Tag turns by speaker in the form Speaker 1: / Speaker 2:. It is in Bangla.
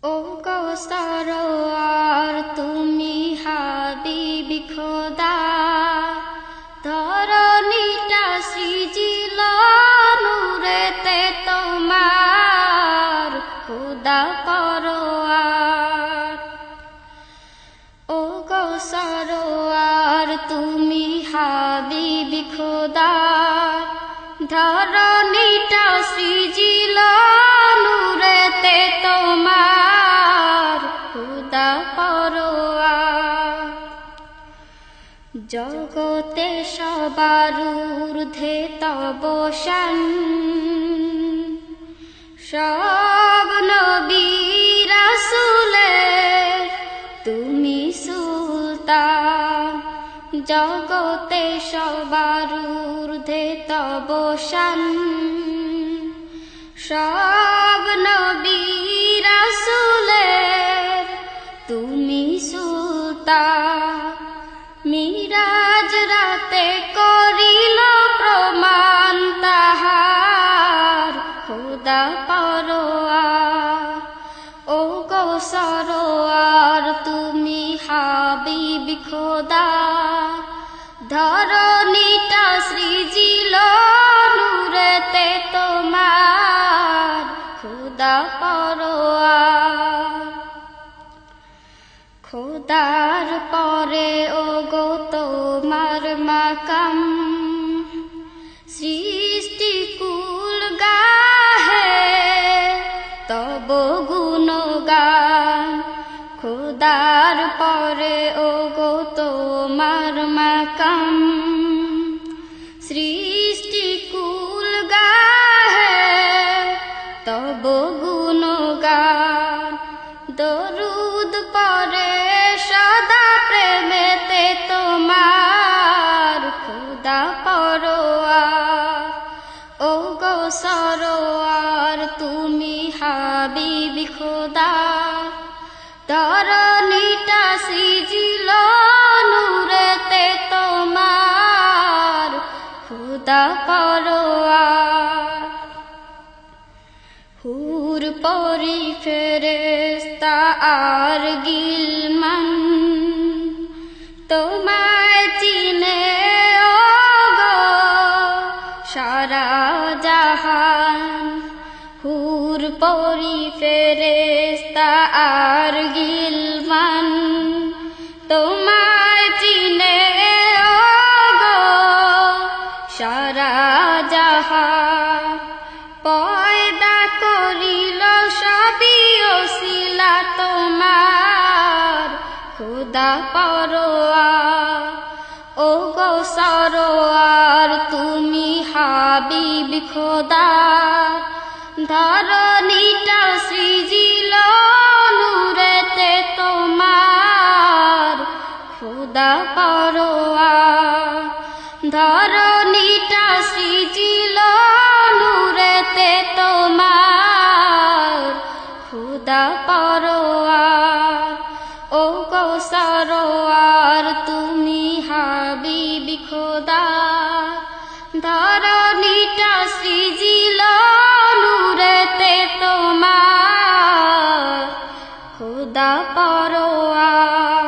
Speaker 1: ও সরোয়ার তুমি হাবিবি খোদা, ধরণীটা সৃজিল নূরেতে তোমার খোদা পরোয়ার। ও সরোয়ার তুমি হাবিবি খোদা, ধরণীটা সৃজিল নূরেতে তোমার খোদা পরোয়ার। জগতে সবার ঊর্ধ্বে তব শান, সব নবী রাসূলের তুমি সুলতান। জগতে সবার ঊর্ধ্বে তব শান, সব নবী রাসূলের তুমি সুলতান। মিরাজ রাতে করিল প্রমাণ তাহার খোদা পরোয়ার। ও গো সরোয়ার তুমি হাবিবি খোদা, ধরণীটা সৃজিল নূরেতে তোমার খোদা পরোয়ার। খোদার পরে ও গো তোমার মাকাম, সৃষ্টি কুল গাহে তব গুণগান। খোদার পরে ও গো তোমার মাকাম, সৃষ্টি কুল গাহে তব গুণগান। দরুদ পরে সদা প্রেমেতে তোমার খোদা পরোয়ার। ও গো সরোয়ার তুমি হাবিবি খোদা, ধরণীটা সৃজিল নূরেতে তোমার খোদা পরোয়ার। হুর পরি ফেরেশতা আর গিলমান তোমায় চিনে ও গো সারা জাহান। হুর পরি ফেরেশতা আর গিলমান তোমায় চিনে ও গো সারা জাহান। পয়দা করিল সবই ওসিলা তোমার খোদা পরোয়ার। ও গো সরোয়ার তুমি হাবিবি খোদা, ধরণীটা সৃজিল নূরেতে তোমার খোদা পরোয়ার। ধরণীটা সৃজিল নূরেতে তোমার খোদা পরোয়ার। ও গো সরোয়ার তুমি হাবিবি খোদা, ধরণীটা সৃজিল নূরেতে তোমার খোদা পরোয়ার।